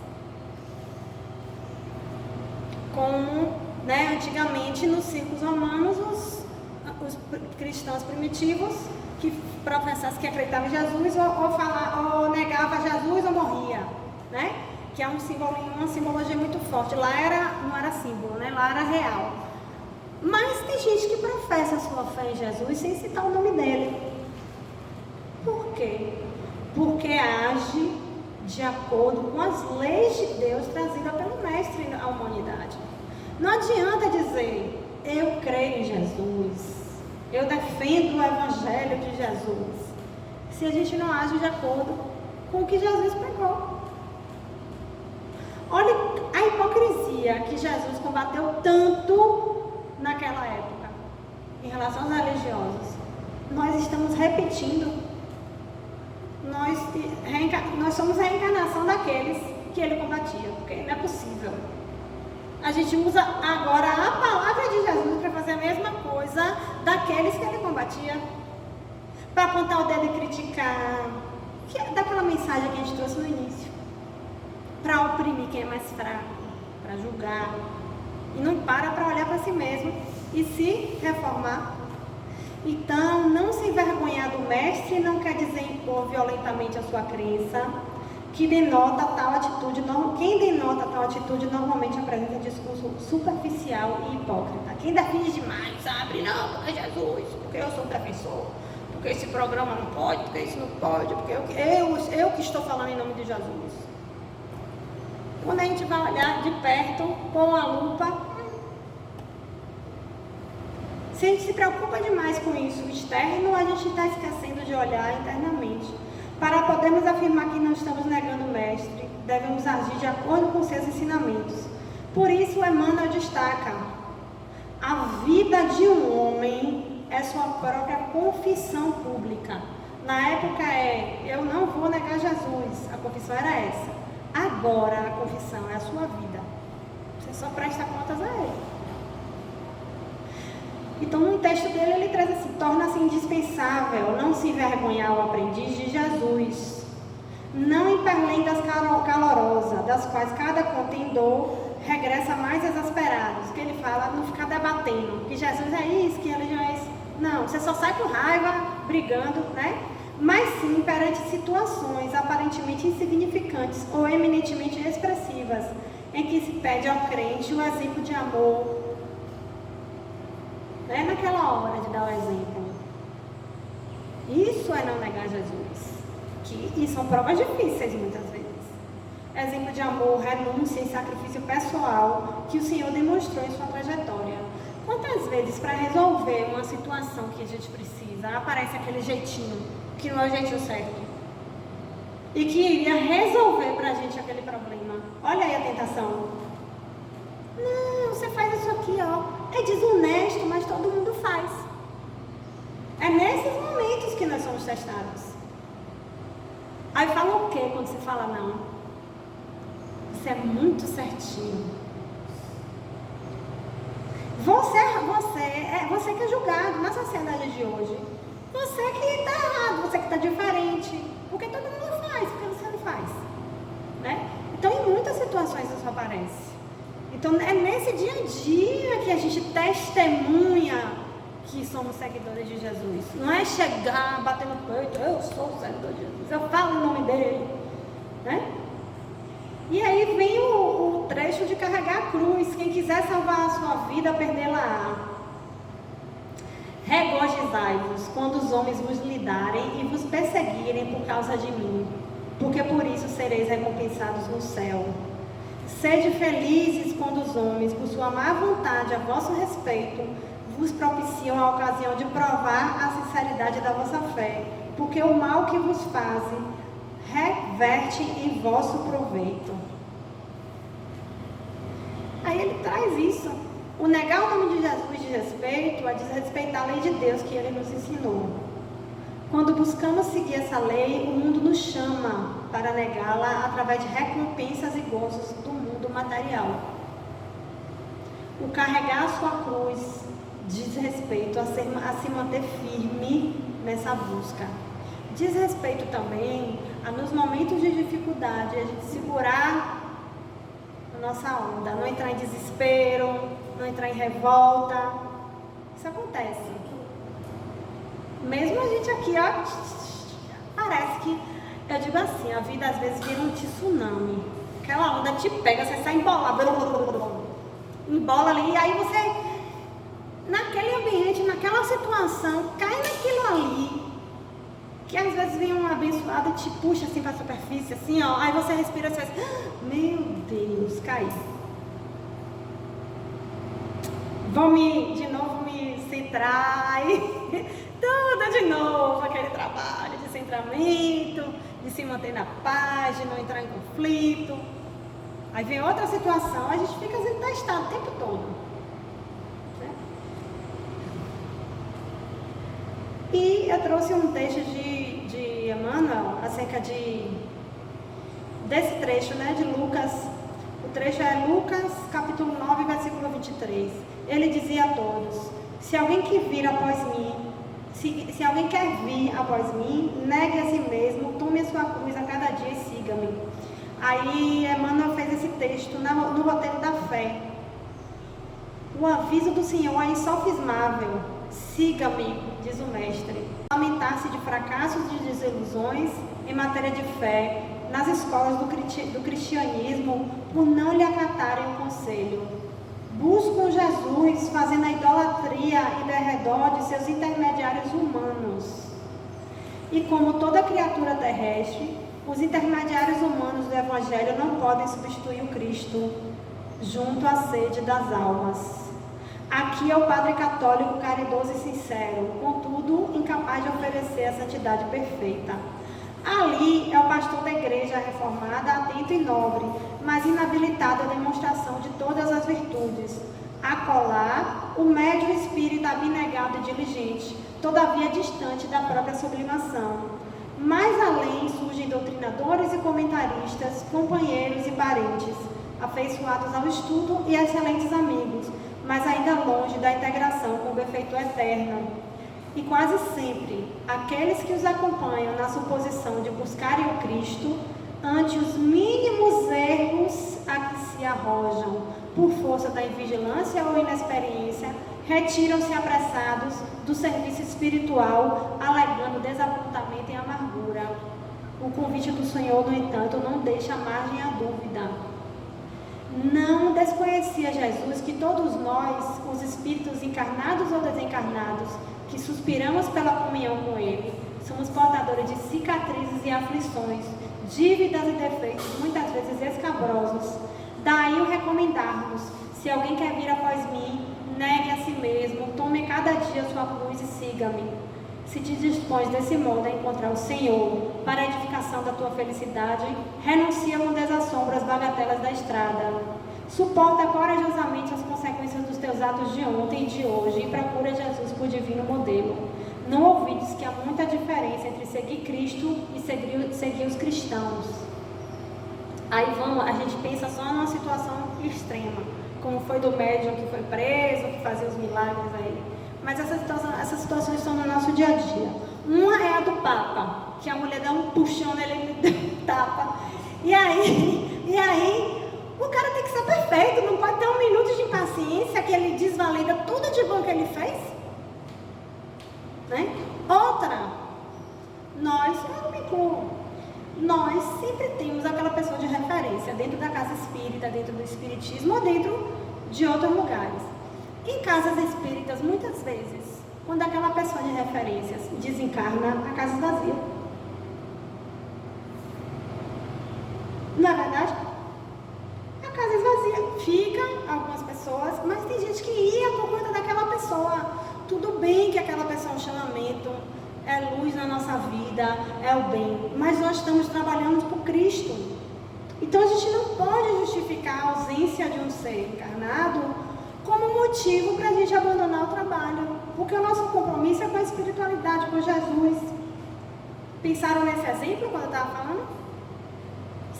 Como, né, antigamente nos círculos romanos, os cristãos primitivos que professasse que acreditava em Jesus ou negava Jesus ou morria, né? Que é uma simbologia muito forte. Lá não era símbolo, né? Lá era real. Mas tem gente que professa a sua fé em Jesus sem citar o nome dele. Por quê? Porque age de acordo com as leis de Deus trazidas pelo Mestre à humanidade. Não adianta dizer, eu creio em Jesus, eu defendo o Evangelho de Jesus, se a gente não age de acordo com o que Jesus pregou. Olha a hipocrisia que Jesus combateu tanto naquela época, em relação aos religiosos. Nós estamos repetindo. Nós somos a reencarnação daqueles que ele combatia, porque não é possível. A gente usa agora a palavra de Jesus para fazer a mesma coisa daqueles que ele combatia, para apontar o dedo e criticar, que é daquela mensagem que a gente trouxe no início, para oprimir quem é mais fraco, para julgar, e não para olhar para si mesmo e se reformar. Então, não se envergonhar do mestre não quer dizer impor violentamente a sua crença, que denota tal atitude. Quem denota tal atitude normalmente apresenta discurso superficial e hipócrita. Quem defende demais, sabe? Não, porque Jesus, porque eu sou defensor, porque esse programa não pode, porque isso não pode, porque eu que estou falando em nome de Jesus. Quando a gente vai olhar de perto, com a lupa, se a gente se preocupa demais com isso externo, a gente está esquecendo de olhar internamente. Para podermos afirmar que não estamos negando o Mestre, devemos agir de acordo com seus ensinamentos. Por isso, Emmanuel destaca: a vida de um homem é sua própria confissão pública. Na época eu não vou negar Jesus, a confissão era essa. Agora a confissão é a sua vida. Você só presta contas a ele. Então, no texto dele, ele traz assim: torna-se indispensável não se envergonhar o aprendiz de Jesus, não em perlengas calorosas, das quais cada contendor regressa mais exasperado. Que ele fala, não ficar debatendo, que Jesus é isso, que religião é isso. Não, você só sai com raiva, brigando, né? Mas sim perante situações aparentemente insignificantes ou eminentemente expressivas, em que se pede ao crente o exemplo de amor. Não é naquela hora de dar o exemplo. Isso é não negar Jesus. E são provas difíceis muitas vezes. Exemplo de amor, renúncia e sacrifício pessoal que o Senhor demonstrou em sua trajetória. Quantas vezes para resolver uma situação que a gente precisa, aparece aquele jeitinho, que não é o jeitinho certo, e que iria resolver para a gente aquele problema. Olha aí a tentação. Não, você faz isso aqui, ó. É desonesto, mas todo mundo faz. É nesses momentos que nós somos testados. Aí fala o quê quando você fala não? Você é muito certinho. Você que é julgado na sociedade de hoje. Você que está errado, você que está diferente. Porque todo mundo faz, porque você não faz. Né? Então, em muitas situações isso aparece. Então, é nesse dia a dia que a gente testemunha que somos seguidores de Jesus. Não é chegar, bater no peito, eu sou seguidor de Jesus, eu falo o nome dele. Né? E aí vem o trecho de carregar a cruz. Quem quiser salvar a sua vida, perdê-la-á. Regozijai-vos quando os homens vos lidarem e vos perseguirem por causa de mim, porque por isso sereis recompensados no céu. Sede felizes quando os homens, por sua má vontade a vosso respeito, vos propiciam a ocasião de provar a sinceridade da vossa fé, porque o mal que vos fazem reverte em vosso proveito. Aí ele traz isso. O negar o nome de Jesus de respeito é desrespeitar a lei de Deus que ele nos ensinou. Quando buscamos seguir essa lei, o mundo nos chama para negá-la através de recompensas e gozos do mundo material. O carregar a sua cruz diz respeito a se manter firme nessa busca. Diz respeito também a, nos momentos de dificuldade, a gente segurar a nossa onda, não entrar em desespero, não entrar em revolta. Isso acontece. Mesmo a gente aqui, ó, parece que, eu digo assim, a vida às vezes vira um tsunami. Aquela onda te pega, você sai embolado, embola ali, e aí você, naquele ambiente, naquela situação, cai naquilo ali, que às vezes vem um abençoado e te puxa assim para a superfície, assim, ó, aí você respira e você diz, meu Deus, caí. Vou de novo me centrar e tudo de novo, aquele trabalho de centramento, de se manter na paz, de não entrar em conflito. Aí vem outra situação, a gente fica sendo testado o tempo todo. Né? E eu trouxe um texto de Emmanuel acerca desse trecho, né, de Lucas. O trecho é Lucas, capítulo 9, versículo 23. Ele dizia a todos, se alguém quer vir após mim, se alguém quer vir após mim, negue a si mesmo, tome a sua cruz a cada dia e siga-me. Aí Emmanuel fez esse texto no roteiro da fé. O aviso do Senhor é insofismável. Siga-me, diz o mestre. Lamentar-se de fracassos e desilusões em matéria de fé nas escolas do cristianismo por não lhe acatarem o conselho. Buscam Jesus fazendo a idolatria em derredor de seus intermediários humanos. E como toda criatura terrestre, os intermediários humanos do Evangelho não podem substituir o Cristo junto à sede das almas. Aqui é o padre católico caridoso e sincero, contudo incapaz de oferecer a santidade perfeita. Ali é o pastor da igreja reformada, atento e nobre, mas inabilitado à demonstração de todas as virtudes. Acolá, o médium espírita abnegado e diligente, todavia distante da própria sublimação. Mais além surgem doutrinadores e comentaristas, companheiros e parentes, afeiçoados ao estudo e excelentes amigos, mas ainda longe da integração com o benfeitor eterno. E quase sempre, aqueles que os acompanham na suposição de buscarem o Cristo, ante os mínimos erros a que se arrojam, por força da invigilância ou inexperiência, retiram-se apressados do serviço espiritual, alegando desapontamento e amargura. O convite do Senhor, no entanto, não deixa margem à dúvida. Não desconhecia Jesus que todos nós, os espíritos encarnados ou desencarnados, que suspiramos pela comunhão com Ele, somos portadores de cicatrizes e aflições, dívidas e defeitos, muitas vezes escabrosos. Daí o recomendarmos, se alguém quer vir após mim, negue a si mesmo, tome cada dia a sua cruz e siga-me. Se te dispões desse modo a encontrar o Senhor para a edificação da tua felicidade, renuncia com desassombro às bagatelas da estrada. Suporta corajosamente as consequências dos teus atos de ontem e de hoje e procura Jesus por divino modelo. Não ouvides que há muita diferença entre seguir Cristo e seguir os cristãos. Aí a gente pensa só numa situação extrema, como foi do médium que foi preso, que fazia os milagres aí. Mas essas situações estão no nosso dia a dia. Uma é a do Papa, que a mulher dá um puxão nele e tapa. E aí, o cara tem que ser perfeito, não pode ter um minuto de impaciência que ele desvalida tudo de bom que ele fez. Né? Outra, eu me incluo, nós sempre temos aquela pessoa de referência dentro da casa espírita, dentro do espiritismo ou dentro de outros lugares. Em casas espíritas, muitas vezes, quando aquela pessoa de referências desencarna, a casa esvazia. Não é verdade? A casa esvazia. Fica algumas pessoas, mas tem gente que ia por conta daquela pessoa. Tudo bem que aquela pessoa é um chamamento, é luz na nossa vida, é o bem, mas nós estamos trabalhando por Cristo. Então a gente não pode justificar a ausência de um ser encarnado como motivo para a gente abandonar o trabalho, porque o nosso compromisso é com a espiritualidade, com Jesus. Pensaram nesse exemplo quando eu estava falando?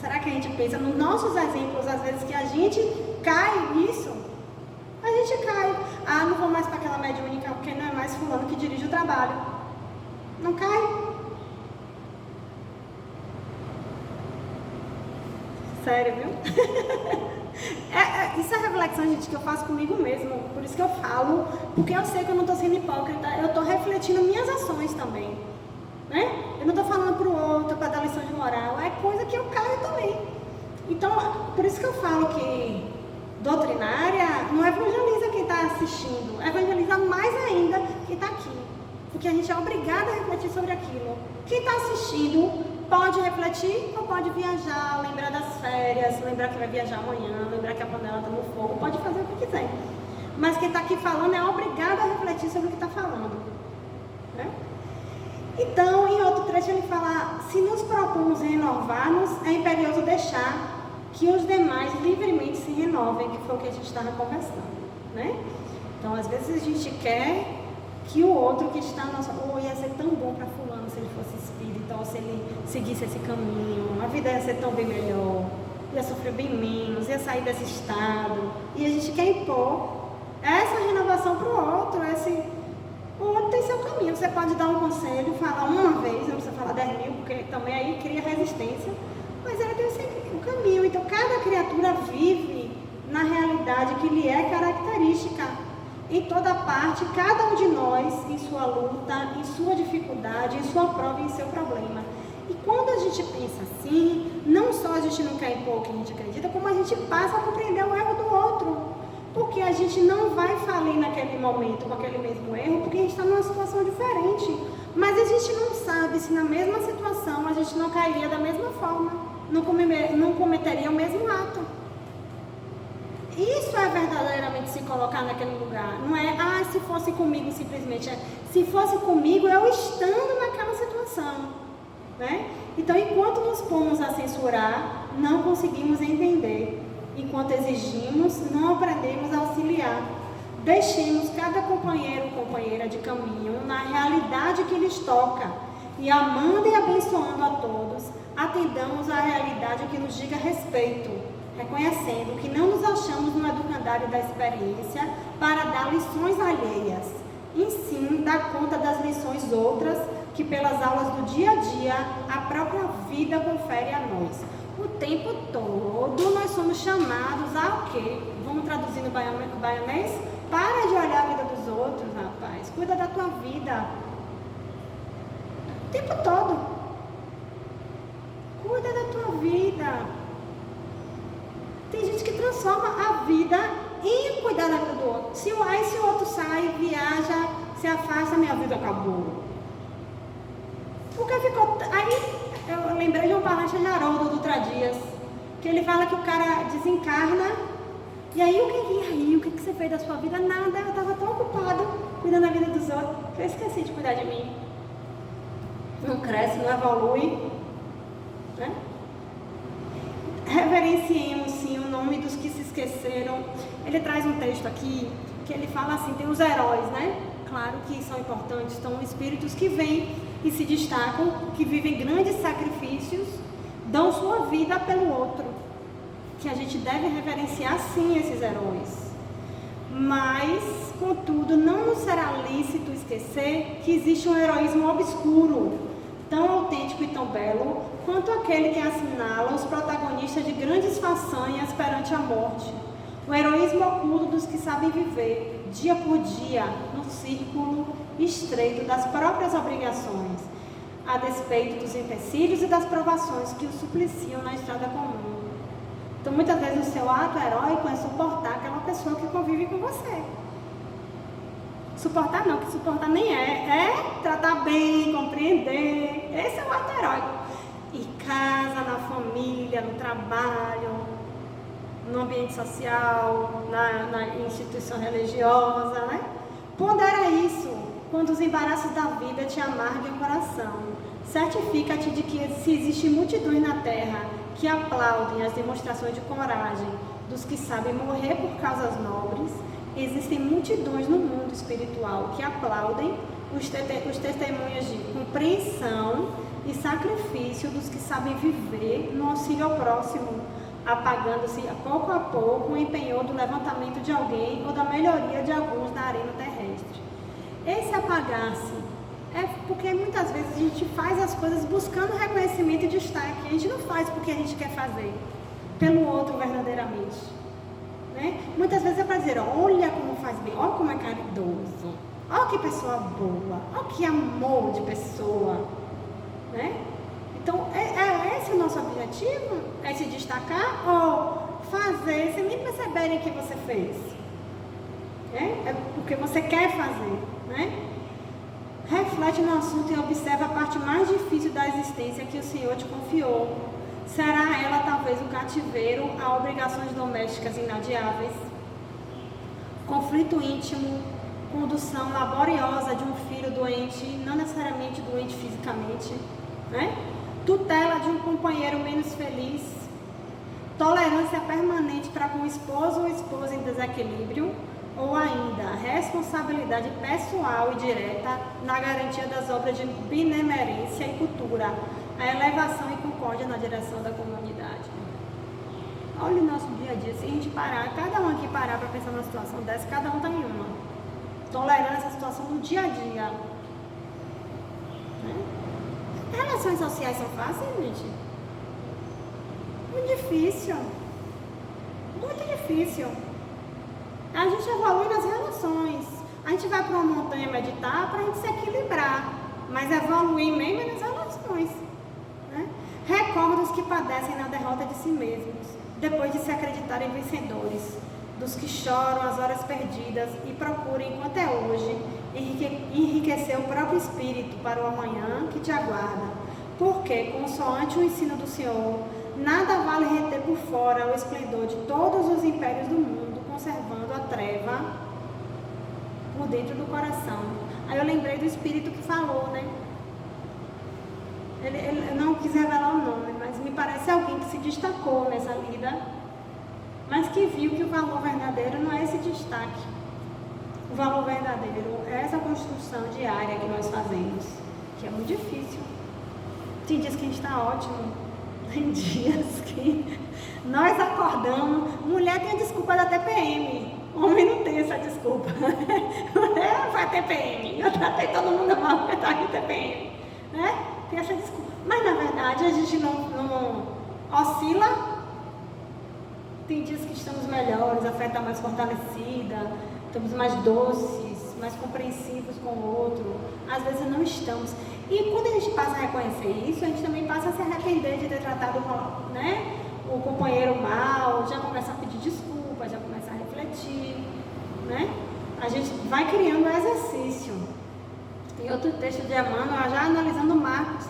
Será que a gente pensa nos nossos exemplos, às vezes, que a gente cai nisso? A gente cai. Ah, não vou mais para aquela mediúnica, porque não é mais fulano que dirige o trabalho. Não cai? Sério, viu? Isso é reflexão, gente, que eu faço comigo mesmo. Por isso que eu falo, porque eu sei que eu não estou sendo hipócrita, eu estou refletindo minhas ações também. Né? Eu não estou falando para o outro para dar lição de moral, é coisa que eu caio também. Então, por isso que eu falo que doutrinária não evangeliza quem está assistindo, evangeliza mais ainda quem está aqui. Porque a gente é obrigado a refletir sobre aquilo. Quem está assistindo pode refletir ou pode viajar, lembrar das férias, lembrar que vai viajar amanhã, lembrar que a panela está no fogo, pode fazer o que quiser. Mas quem está aqui falando é obrigado a refletir sobre o que está falando. Né? Então, em outro trecho ele fala, se nos propomos renovar-nos, é imperioso deixar que os demais livremente se renovem, que foi o que a gente estava conversando. Né? Então, às vezes a gente quer que o outro que está na nossa... ia ser tão bom para fulano se ele fosse espírita, ou se ele seguisse esse caminho, a vida ia ser tão bem melhor, ia sofrer bem menos, ia sair desse estado. E a gente quer impor essa renovação para o outro, o outro tem seu caminho. Você pode dar um conselho, falar uma vez, não precisa falar 10 mil, porque também aí cria resistência, mas ele tem o caminho. Então, cada criatura vive na realidade que lhe é característica. Em toda parte, cada um de nós, em sua luta, em sua dificuldade, em sua prova e em seu problema. E quando a gente pensa assim, não só a gente não quer impor o que a gente acredita, como a gente passa a compreender o erro do outro. Porque a gente não vai falir naquele momento com aquele mesmo erro, porque a gente está numa situação diferente. Mas a gente não sabe se na mesma situação a gente não cairia da mesma forma, não cometeria o mesmo ato. Isso é verdadeiramente se colocar naquele lugar. Não é, se fosse comigo simplesmente. Se fosse comigo, eu estando naquela situação. Né? Então, enquanto nos pomos a censurar, não conseguimos entender. Enquanto exigimos, não aprendemos a auxiliar. Deixemos cada companheiro ou companheira de caminho na realidade que lhes toca. E amando e abençoando a todos, atendamos à realidade que nos diga respeito. Reconhecendo que não nos achamos no educandário da experiência para dar lições alheias, e sim dar conta das lições outras que pelas aulas do dia a dia a própria vida confere a nós. O tempo todo nós somos chamados a o quê? Vamos traduzir no baianês? Para de olhar a vida dos outros, rapaz. Cuida da tua vida. O tempo todo. Cuida da tua vida. Tem gente que transforma a vida em cuidar da vida do outro. Se o outro sai, viaja, se afasta, minha vida acabou. Porque ficou... Aí eu lembrei de um palestra de Haroldo Dutra Dias, que ele fala que o cara desencarna, e aí o que você fez da sua vida? Nada, eu estava tão ocupado cuidando da vida dos outros, que eu esqueci de cuidar de mim. Não cresce, não evolui, né? Reverenciemos sim o nome dos que se esqueceram. Ele traz um texto aqui que ele fala assim, tem os heróis, né? Claro que são importantes, são espíritos que vêm e se destacam, que vivem grandes sacrifícios, dão sua vida pelo outro, que a gente deve reverenciar sim esses heróis. Mas, contudo, não nos será lícito esquecer que existe um heroísmo obscuro, tão autêntico e tão belo, quanto aquele que assinala os protagonistas de grandes façanhas perante a morte. O heroísmo oculto dos que sabem viver, dia por dia, no círculo estreito das próprias obrigações, a despeito dos empecilhos e das provações que o supliciam na estrada comum. Então, muitas vezes, o seu ato heróico é suportar aquela pessoa que convive com você. Suportar não, que suportar nem é tratar bem, compreender. Esse é o ato heróico. Em casa, na família, no trabalho, no ambiente social, na instituição religiosa, né? Pondera isso quando os embaraços da vida te amarguem o coração. Certifica-te de que se existe multidões na terra que aplaudem as demonstrações de coragem dos que sabem morrer por causas nobres, existem multidões no mundo espiritual que aplaudem os testemunhos de compreensão e sacrifício dos que sabem viver no auxílio ao próximo, apagando-se pouco a pouco o empenhor do levantamento de alguém ou da melhoria de alguns na arena terrestre. Esse apagar-se é porque muitas vezes a gente faz as coisas buscando reconhecimento e destaque. A gente não faz porque a gente quer fazer, pelo outro verdadeiramente. né? Muitas vezes é para dizer, olha como faz bem, olha como é caridoso, olha que pessoa boa, olha que amor de pessoa, né? Então, é esse o nosso objetivo? É se destacar ou fazer sem nem perceberem que você fez? É porque você quer fazer, né? Reflete no assunto e observa a parte mais difícil da existência que o Senhor te confiou. Será ela talvez o cativeiro a obrigações domésticas inadiáveis? Conflito íntimo, condução laboriosa de um filho doente, não necessariamente doente fisicamente, né? Tutela de um companheiro menos feliz, tolerância permanente para com o esposo ou esposa em desequilíbrio, ou ainda responsabilidade pessoal e direta na garantia das obras de benemerência e cultura, a elevação e concórdia na direção da comunidade. Olha o nosso dia a dia, se a gente parar, cada um aqui parar para pensar numa situação dessa, cada um está em uma. Tolerando essa situação no dia a dia. Relações sociais são fáceis, gente? Muito difícil. Muito difícil. A gente evolui nas relações. A gente vai para uma montanha meditar para a gente se equilibrar. Mas evoluir mesmo é nas relações. Né? Recorda os que padecem na derrota de si mesmos, depois de se acreditarem vencedores. Dos que choram as horas perdidas e procuram, enquanto é hoje, enriquecer o próprio espírito para o amanhã que te aguarda. Porque, consoante o ensino do Senhor, nada vale reter por fora o esplendor de todos os impérios do mundo, conservando a treva por dentro do coração. Aí eu lembrei do Espírito que falou, né? Ele não quis revelar o nome, mas me parece alguém que se destacou nessa vida, mas que viu que o valor verdadeiro não é esse destaque. O valor verdadeiro é essa construção diária que nós fazemos, que é muito difícil. Tem dias que a gente está ótimo, tem dias que nós acordamos, mulher tem a desculpa da TPM, homem não tem essa desculpa. Mulher vai TPM, eu tratei todo mundo mal porque está aqui TPM, né? Tem essa desculpa. Mas na verdade a gente não oscila. Tem dias que estamos melhores, a fé está mais fortalecida, estamos mais doces, mais compreensivos com o outro. Às vezes não estamos. E quando a gente passa a reconhecer isso, a gente também passa a se arrepender de ter tratado, né, o companheiro mal, já começa a pedir desculpa, já começa a refletir, né? A gente vai criando um exercício. E outro texto de Emmanuel, já analisando Marcos,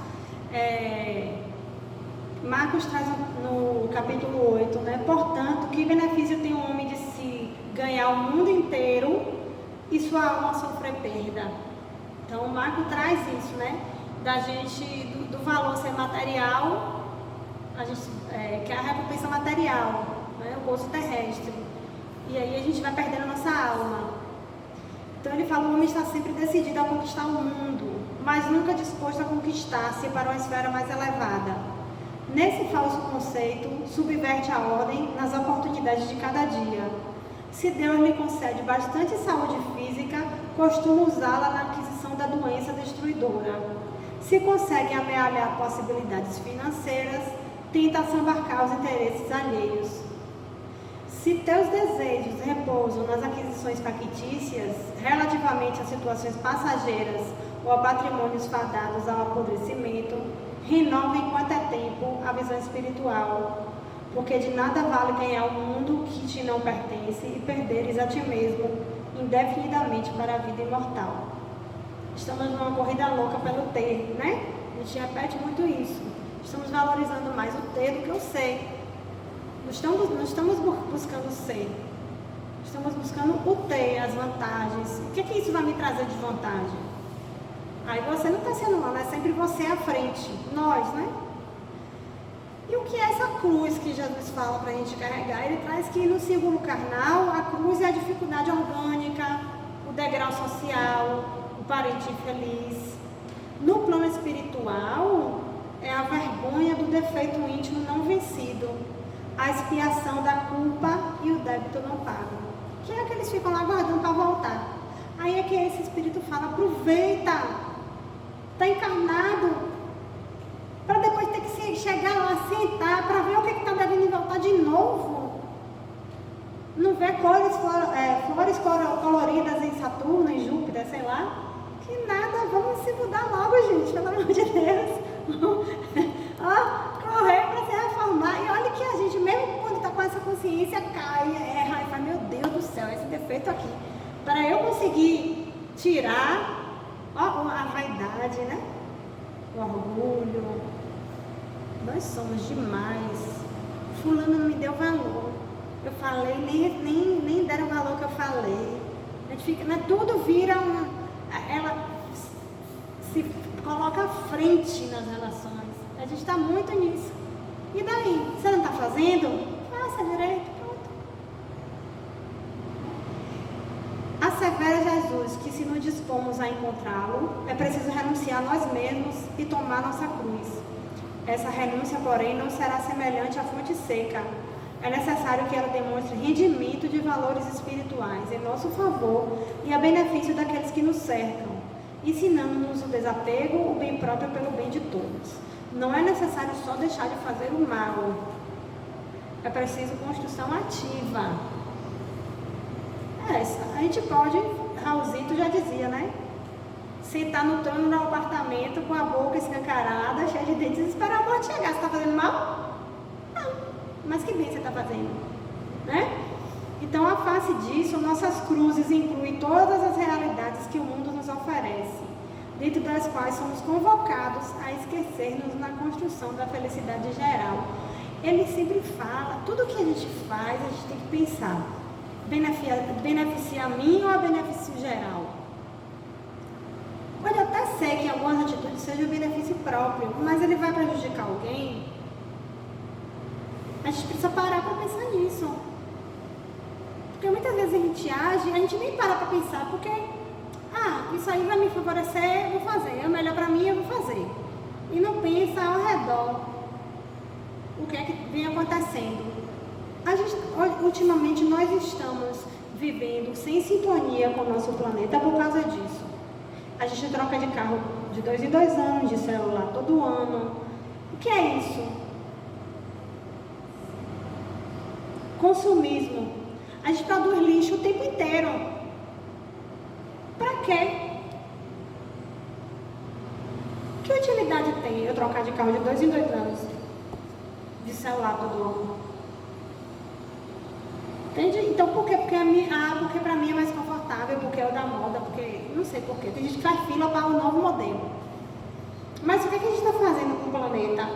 Marcos traz no capítulo 8, né? Portanto, que benefício tem um homem de se ganhar o mundo inteiro e sua alma sofrer perda? Então, Marcos traz isso, né? Da gente, do valor ser material, a gente quer a recompensa material, né? O gozo terrestre. E aí a gente vai perdendo a nossa alma. Então ele fala, o homem está sempre decidido a conquistar o mundo, mas nunca disposto a conquistar-se para uma esfera mais elevada. Nesse falso conceito, subverte a ordem nas oportunidades de cada dia. Se Deus lhe concede bastante saúde física, costuma usá-la na aquisição da doença destruidora. Se consegue amealhar possibilidades financeiras, tenta sambarcar os interesses alheios. Se teus desejos repousam nas aquisições factícias, relativamente a situações passageiras ou a patrimônios fadados ao apodrecimento, renova enquanto é tempo a visão espiritual, porque de nada vale ganhar o mundo que te não pertence e perderes a ti mesmo indefinidamente para a vida imortal. Estamos numa corrida louca pelo ter, né? A gente repete muito isso. Estamos valorizando mais o ter do que o ser. Não estamos buscando o ser. Estamos buscando o ter, as vantagens. O que isso vai me trazer de vantagem? Aí você não está sendo mal, é sempre você à frente. Nós, né? E o que é essa cruz que Jesus fala para a gente carregar? Ele traz que no símbolo carnal, a cruz é a dificuldade orgânica, o degrau social, o parente infeliz. No plano espiritual, é a vergonha do defeito íntimo não vencido, a expiação da culpa e o débito não pago. Que é que eles ficam lá guardando para voltar. Aí é que esse espírito fala, aproveita, está encarnado, para depois ter que chegar lá, sentar, para ver o que está devendo e voltar de novo. Não ver flores coloridas em Saturno, em Júpiter, sei lá. Que nada, vamos se mudar logo, gente, pelo amor de Deus. Correr para se reformar. E olha que a gente, mesmo quando está com essa consciência, cai, erra e fala, meu Deus do céu, esse defeito aqui. Para eu conseguir tirar a vaidade, né? O orgulho. Nós somos demais. Fulano não me deu valor. Eu falei, nem deram o valor que eu falei. A gente fica, né, tudo vira ela se coloca à frente nas relações. A gente está muito nisso. E daí? Você não está fazendo? Faça direito, pronto. Assevera Jesus que se nos dispomos a encontrá-lo, é preciso renunciar a nós mesmos e tomar nossa cruz. Essa renúncia, porém, não será semelhante à fonte seca. É necessário que ela demonstre rendimento de valores espirituais em nosso favor e a benefício daqueles que nos cercam, ensinando-nos o desapego, o bem próprio pelo bem de todos. Não é necessário só deixar de fazer o mal. É preciso construção ativa. A gente pode, Raulzito já dizia, né? Sentar no trono do apartamento com a boca escancarada, cheia de dentes, e esperar a morte chegar. Você está fazendo mal? Não. Mas que bem você está fazendo, né? Então, a face disso, nossas cruzes incluem todas as realidades que o mundo nos oferece, dentro das quais somos convocados a esquecer-nos na construção da felicidade geral. Ele sempre fala, tudo que a gente faz, a gente tem que pensar, beneficia a mim ou a benefício geral? Pode até ser que algumas atitudes sejam benefício próprio, mas ele vai prejudicar alguém? A gente precisa parar para pensar nisso. Porque muitas vezes a gente age, a gente nem para pensar, porque isso aí vai me favorecer, eu vou fazer, é melhor para mim, eu vou fazer. E não pensa ao redor o que é que vem acontecendo. Ultimamente nós estamos vivendo sem sintonia com o nosso planeta por causa disso. A gente troca de carro de 2 em 2 anos, de celular todo ano. O que é isso? Consumismo. A gente produz lixo o tempo inteiro. Pra quê? Que utilidade tem eu trocar de carro de 2 em 2 anos? De celular todo ano? Entende? Então por quê? Porque pra mim é mais confortável, porque é o da moda, porque não sei por quê. Tem gente que faz fila para o novo modelo. Mas o que a gente está fazendo com o planeta?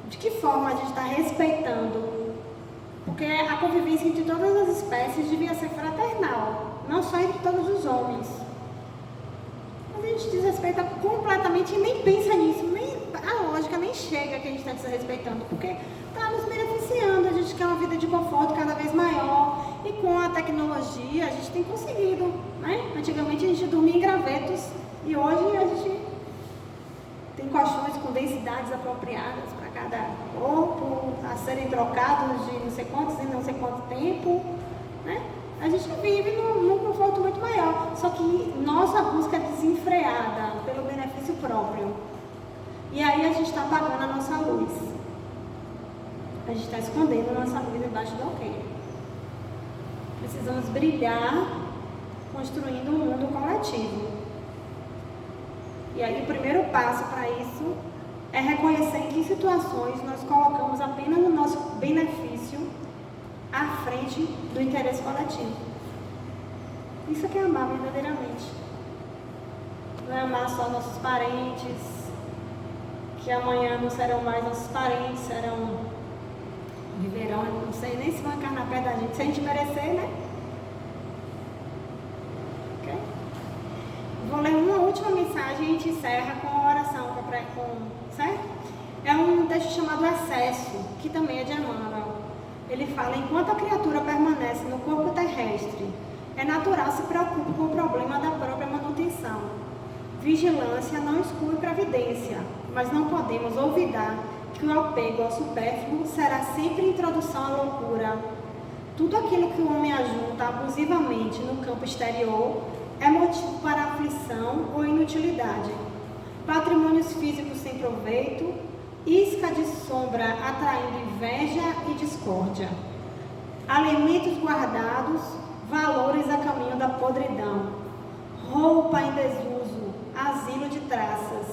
De que forma a gente está respeitando? Porque a convivência entre todas as espécies devia ser fraternal, não só entre todos os homens. Mas a gente desrespeita completamente e nem pensa nisso, a lógica nem chega que a gente está desrespeitando, porque está nos beneficiando, a gente quer uma vida de conforto cada vez maior, e com a tecnologia a gente tem conseguido, né? Antigamente a gente dormia em gravetos, e hoje a gente tem colchões com densidades apropriadas para cada corpo, a serem trocados de não sei quantos e não sei quanto tempo, né? A gente vive num conforto muito maior, só que nossa busca é desenfreada pelo benefício próprio. E aí a gente está apagando a nossa luz. A gente está escondendo a nossa luz debaixo do alqueire. Precisamos brilhar construindo um mundo coletivo. E aí o primeiro passo para isso é reconhecer em que situações nós colocamos apenas o nosso benefício à frente do interesse coletivo. Isso que é amar verdadeiramente. Não é amar só nossos parentes, que amanhã não serão mais nossos parentes, viverão, não sei nem se vão encarnar perto da gente, se a gente merecer, né? Ok? Vou ler uma última mensagem e a gente encerra com a oração, certo? É um texto chamado Excesso, que também é de Emmanuel. Ele fala, enquanto a criatura permanece no corpo terrestre, é natural se preocupar com o problema da própria manutenção. Vigilância não exclui previdência, mas não podemos olvidar que o apego ao supérfluo será sempre introdução à loucura. Tudo aquilo que o homem ajunta abusivamente no campo exterior é motivo para aflição ou inutilidade. Patrimônios físicos sem proveito, isca de sombra atraindo inveja e discórdia. alimentos guardados, valores a caminho da podridão, roupa em desuso, asilo de traças,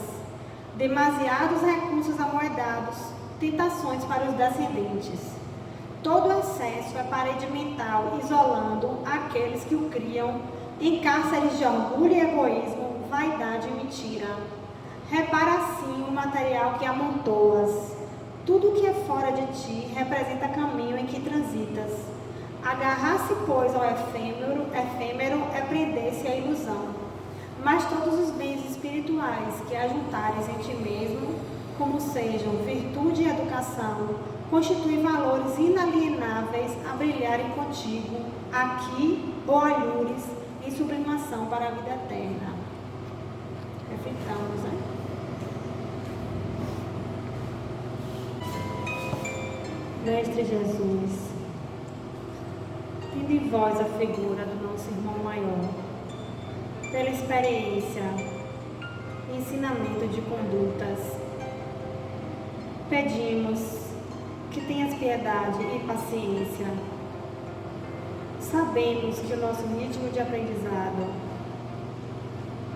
demasiados recursos amoedados, tentações para os descendentes. Todo excesso é parede mental, isolando aqueles que o criam em cárceres de orgulho e egoísmo, vaidade e mentira. Repara assim o material que amontoas. Tudo que é fora de ti representa caminho em que transitas. Agarrar-se, pois, ao efêmero é prender-se à ilusão. Mas todos os bens espirituais que ajuntares em ti mesmo, como sejam virtude e educação, constituem valores inalienáveis a brilharem contigo, aqui ou alhures, em sublimação para a vida eterna. Reflitamos, né? Mestre Jesus, tende em vós a figura do nosso irmão maior, pela experiência e ensinamento de condutas, pedimos que tenhas piedade e paciência. Sabemos que o nosso ritmo de aprendizado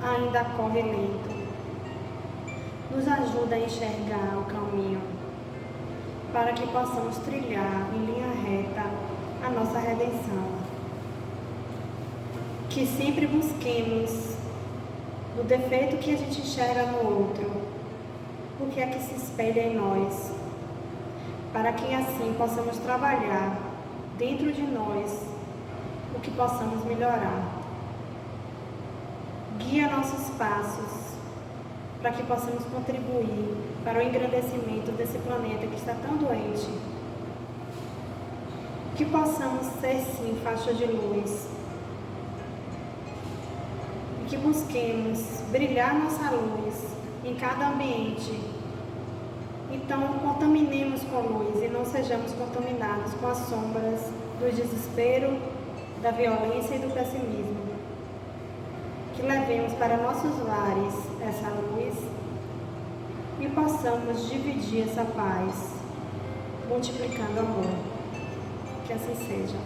ainda corre lento. Nos ajuda a enxergar o caminho para que possamos trilhar em linha reta a nossa redenção. Que sempre busquemos o defeito que a gente enxerga no outro, o que é que se espelha em nós, para que assim possamos trabalhar dentro de nós o que possamos melhorar. Guia nossos passos para que possamos contribuir para o engrandecimento desse planeta que está tão doente. Que possamos ser sim faixa de luz e que busquemos brilhar nossa luz em cada ambiente. Então, contaminemos com luz e não sejamos contaminados com as sombras do desespero, da violência e do pessimismo. Que levemos para nossos lares essa luz e possamos dividir essa paz, multiplicando amor. Que assim seja.